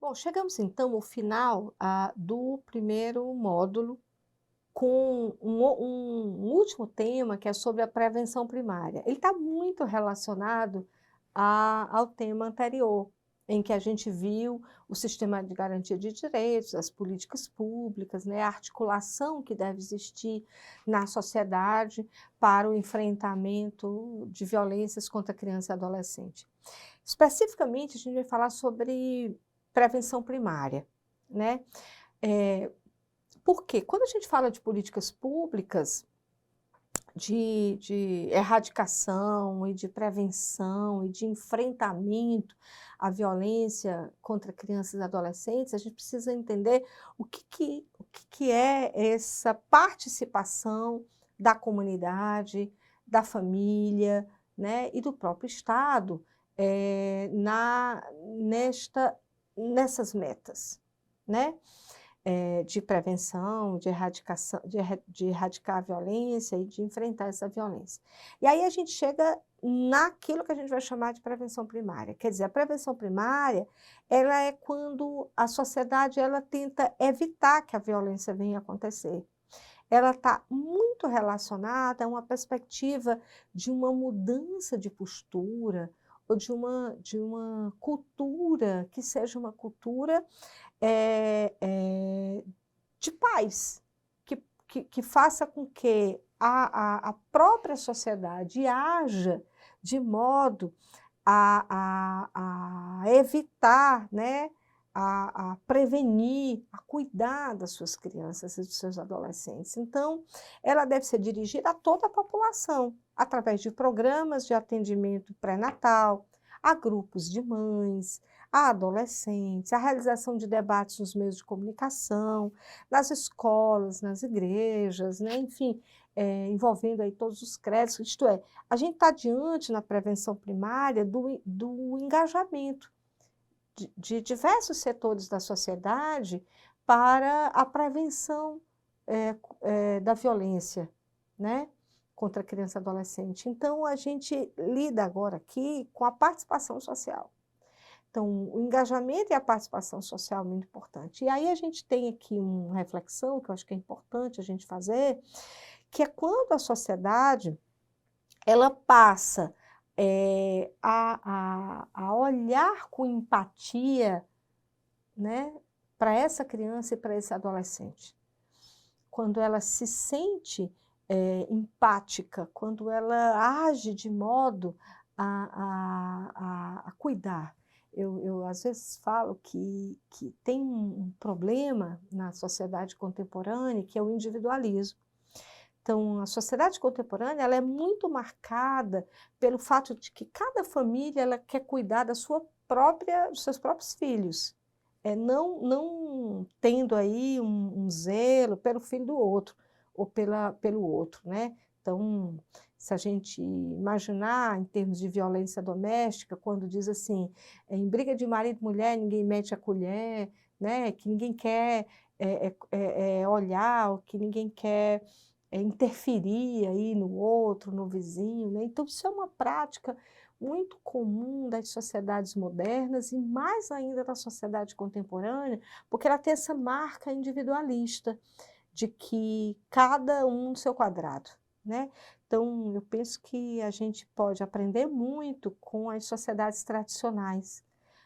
Bom, chegamos então ao final do primeiro módulo, com um último tema que é sobre a prevenção primária. Ele está muito relacionado ao tema anterior, em que a gente viu o sistema de garantia de direitos, as políticas públicas, né, a articulação que deve existir na sociedade para o enfrentamento de violências contra criança e adolescente. Especificamente, a gente vai falar sobre prevenção primária, né? Porque quando a gente fala de políticas públicas, de erradicação e de prevenção e de enfrentamento à violência contra crianças e adolescentes, a gente precisa entender o que é essa participação da comunidade, da família, né, e do próprio Estado nessas metas, né? De prevenção, de erradicação, de erradicar a violência e de enfrentar essa violência. E aí a gente chega naquilo que a gente vai chamar de prevenção primária. Quer dizer, a prevenção primária, ela é quando a sociedade ela tenta evitar que a violência venha a acontecer. Ela está muito relacionada a uma perspectiva de uma mudança de postura ou de uma cultura que seja uma cultura é, é, de paz, que faça com que a própria sociedade haja de modo a evitar, né, a prevenir, a cuidar das suas crianças e dos seus adolescentes. Então, ela deve ser dirigida a toda a população, através de programas de atendimento pré-natal, a grupos de mães, a adolescentes, a realização de debates nos meios de comunicação, nas escolas, nas igrejas, né? Enfim, envolvendo aí todos os créditos, isto é, a gente está diante na prevenção primária do engajamento de diversos setores da sociedade para a prevenção da violência, né, contra a criança e adolescente. Então, a gente lida agora aqui com a participação social. Então, o engajamento e a participação social é muito importante. E aí a gente tem aqui uma reflexão que eu acho que é importante a gente fazer, que é quando a sociedade ela passa a olhar com empatia, né, para essa criança e para esse adolescente. Quando ela se sente empática, quando ela age de modo a cuidar. Eu, às vezes, falo que tem um problema na sociedade contemporânea, que é o individualismo. Então, a sociedade contemporânea ela é muito marcada pelo fato de que cada família ela quer cuidar da sua própria, dos seus próprios filhos, não tendo aí um zelo pelo filho do outro ou pelo outro, né? Então, se a gente imaginar em termos de violência doméstica, quando diz assim, em briga de marido e mulher ninguém mete a colher, né? Que ninguém quer olhar, ou que ninguém quer interferir aí no outro, no vizinho, né? Então, isso é uma prática muito comum das sociedades modernas e mais ainda da sociedade contemporânea, porque ela tem essa marca individualista de que cada um no seu quadrado, né? Então, eu penso que a gente pode aprender muito com as sociedades tradicionais.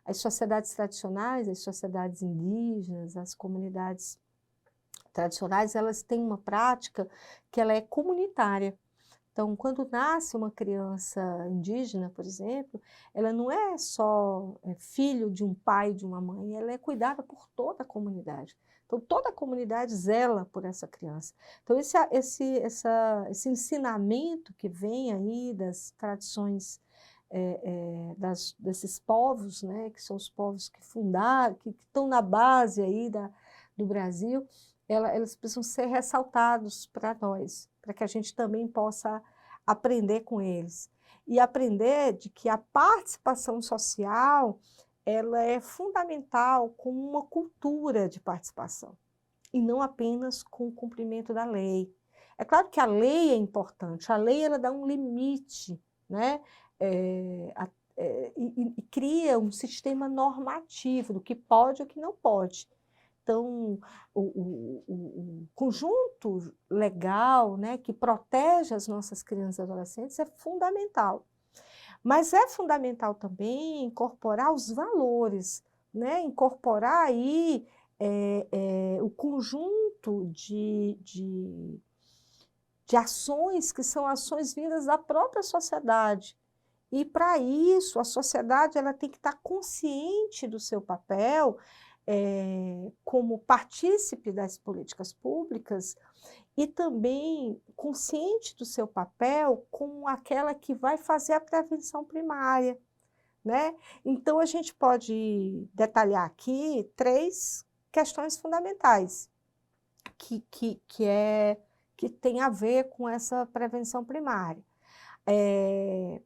As sociedades tradicionais, as sociedades indígenas, as comunidades tradicionais, elas têm uma prática que ela é comunitária. Então, quando nasce uma criança indígena, por exemplo, ela não é só filho de um pai e de uma mãe, ela é cuidada por toda a comunidade. Então, toda a comunidade zela por essa criança. Então, esse ensinamento que vem aí das tradições desses povos, né, que são os povos que fundaram, que estão na base aí do Brasil, eles precisam ser ressaltados para nós, para que a gente também possa aprender com eles. E aprender de que a participação social ela é fundamental como uma cultura de participação, e não apenas com o cumprimento da lei. É claro que a lei é importante, a lei ela dá um limite, né? e cria um sistema normativo do que pode e o que não pode. Então, o conjunto legal, né, que protege as nossas crianças e adolescentes é fundamental. Mas é fundamental também incorporar os valores, né, incorporar aí o conjunto de ações que são ações vindas da própria sociedade. E, para isso, a sociedade ela tem que estar consciente do seu papel como partícipe das políticas públicas e também consciente do seu papel como aquela que vai fazer a prevenção primária, né? Então, a gente pode detalhar aqui 3 questões fundamentais que tem a ver com essa prevenção primária.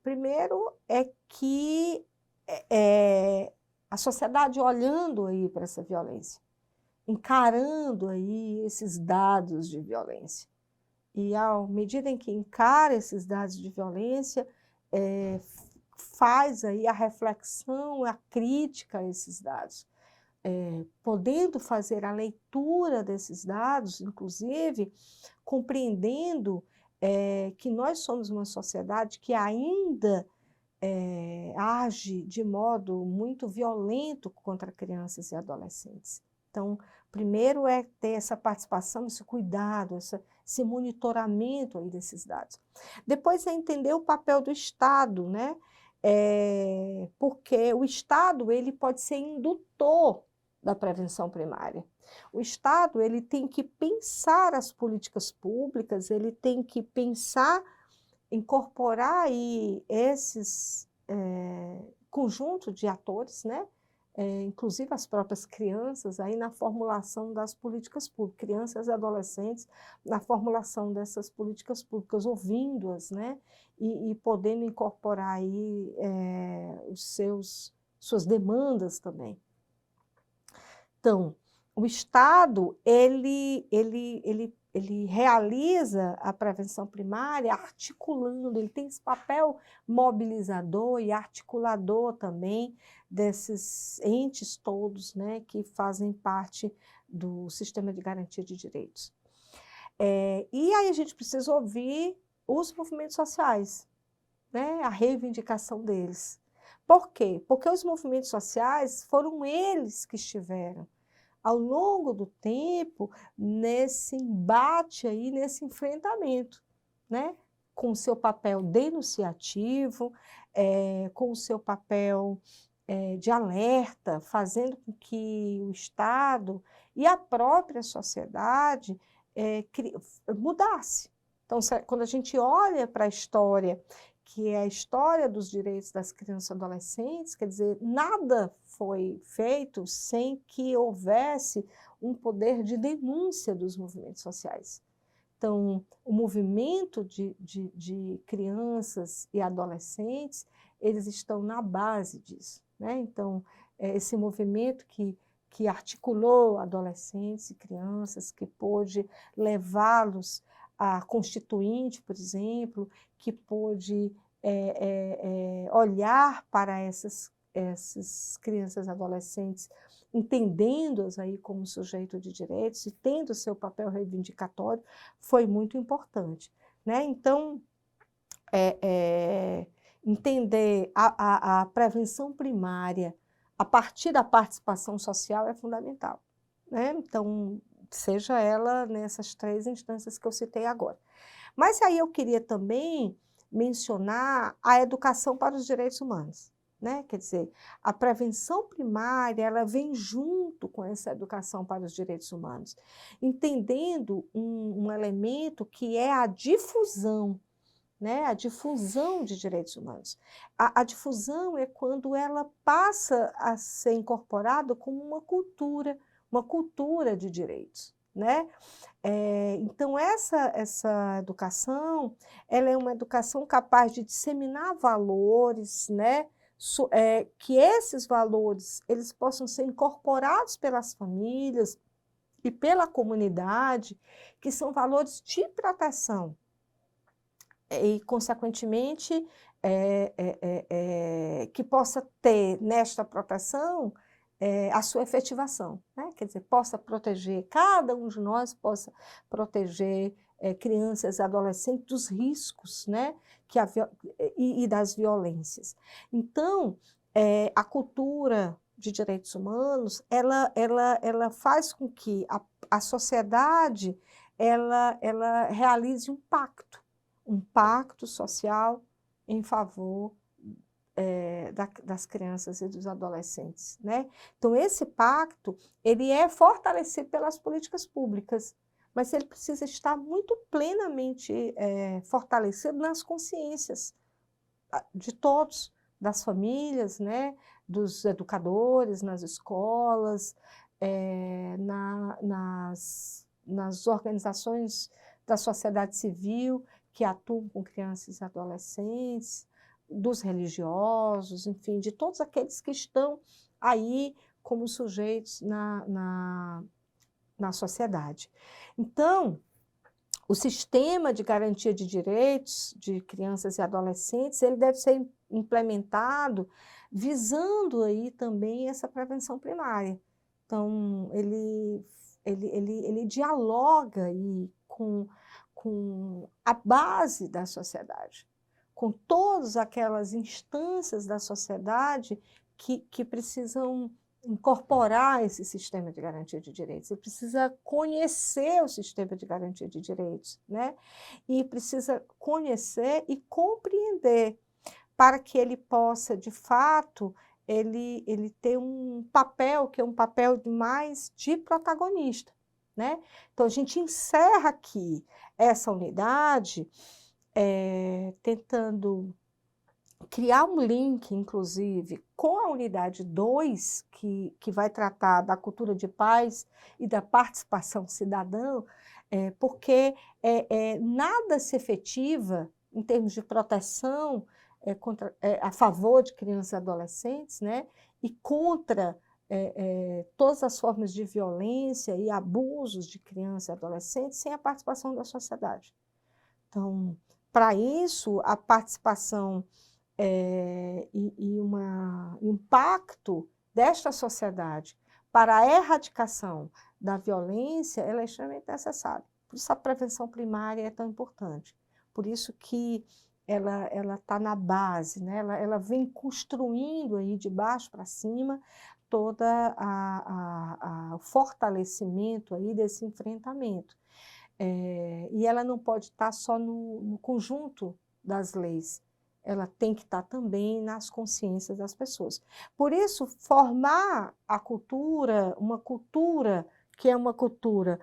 Primeiro é que a sociedade olhando aí para essa violência, encarando aí esses dados de violência. E, à medida em que encara esses dados de violência, faz aí a reflexão, a crítica a esses dados. Podendo fazer a leitura desses dados, inclusive, compreendendo que nós somos uma sociedade que ainda age de modo muito violento contra crianças e adolescentes. Então, primeiro é ter essa participação, esse cuidado, esse monitoramento aí desses dados. Depois é entender o papel do Estado, né? Porque o Estado ele pode ser indutor da prevenção primária. O Estado ele tem que pensar as políticas públicas, ele tem que pensar, incorporar aí esses conjunto de atores, né? Inclusive as próprias crianças, aí na formulação das políticas públicas, crianças e adolescentes, na formulação dessas políticas públicas, ouvindo-as, né? E podendo incorporar aí suas demandas também. Então, o Estado, ele realiza a prevenção primária articulando, ele tem esse papel mobilizador e articulador também desses entes todos, né, que fazem parte do sistema de garantia de direitos. E aí a gente precisa ouvir os movimentos sociais, né, a reivindicação deles. Por quê? Porque os movimentos sociais foram eles que estiveram ao longo do tempo, nesse embate aí, nesse enfrentamento, né? Com o seu papel denunciativo, com o seu papel de alerta, fazendo com que o Estado e a própria sociedade mudasse. Então, quando a gente olha para a história, que é a história dos direitos das crianças e adolescentes, quer dizer, nada foi feito sem que houvesse um poder de denúncia dos movimentos sociais. Então, o movimento de crianças e adolescentes, eles estão na base disso, né? Então, esse movimento que articulou adolescentes e crianças, que pôde levá-los a constituinte, por exemplo, que pôde olhar para essas crianças e adolescentes, entendendo-as aí como sujeito de direitos e tendo seu papel reivindicatório, foi muito importante, né? Então, entender a prevenção primária a partir da participação social é fundamental, né? Então, seja ela nessas 3 instâncias que eu citei agora. Mas aí eu queria também mencionar a educação para os direitos humanos, né? Quer dizer, a prevenção primária, ela vem junto com essa educação para os direitos humanos, entendendo um elemento que é a difusão, né? A difusão de direitos humanos. A difusão é quando ela passa a ser incorporada como uma cultura de direitos, né? Então, essa educação, ela é uma educação capaz de disseminar valores, né? Que esses valores eles possam ser incorporados pelas famílias e pela comunidade, que são valores de proteção. E, consequentemente, que possa ter nesta proteção a sua efetivação, né? Quer dizer, possa proteger, cada um de nós possa proteger crianças e adolescentes dos riscos, né? E das violências. Então, a cultura de direitos humanos, ela faz com que a sociedade ela realize um pacto social em favor das crianças e dos adolescentes, né? Então, esse pacto, ele é fortalecido pelas políticas públicas, mas ele precisa estar muito plenamente fortalecido nas consciências de todos, das famílias, né? Dos educadores, nas escolas, nas organizações da sociedade civil que atuam com crianças e adolescentes, dos religiosos, enfim, de todos aqueles que estão aí como sujeitos na sociedade. Então, o sistema de garantia de direitos de crianças e adolescentes, ele deve ser implementado visando aí também essa prevenção primária. Então, ele dialoga aí com a base da sociedade, com todas aquelas instâncias da sociedade que precisam incorporar esse sistema de garantia de direitos. Ele precisa conhecer o sistema de garantia de direitos, né? E precisa conhecer e compreender para que ele possa, de fato, ele ter um papel que é um papel mais de protagonista, né? Então, a gente encerra aqui essa unidade tentando criar um link, inclusive, com a unidade 2, que vai tratar da cultura de paz e da participação cidadã, porque nada se efetiva em termos de proteção a favor de crianças e adolescentes, né, e contra todas as formas de violência e abusos de crianças e adolescentes sem a participação da sociedade. Então, para isso, a participação e um pacto desta sociedade para a erradicação da violência, ela é extremamente necessária. Por isso a prevenção primária é tão importante. Por isso que ela está na base, né? Ela vem construindo aí de baixo para cima todo o fortalecimento aí desse enfrentamento. E ela não pode estar só no conjunto das leis, ela tem que estar também nas consciências das pessoas. Por isso, formar a cultura, uma cultura que é uma cultura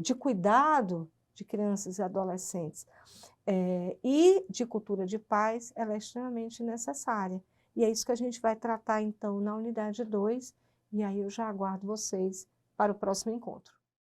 de cuidado de crianças e adolescentes e de cultura de paz, ela é extremamente necessária. E é isso que a gente vai tratar, então, na unidade 2, e aí eu já aguardo vocês para o próximo encontro.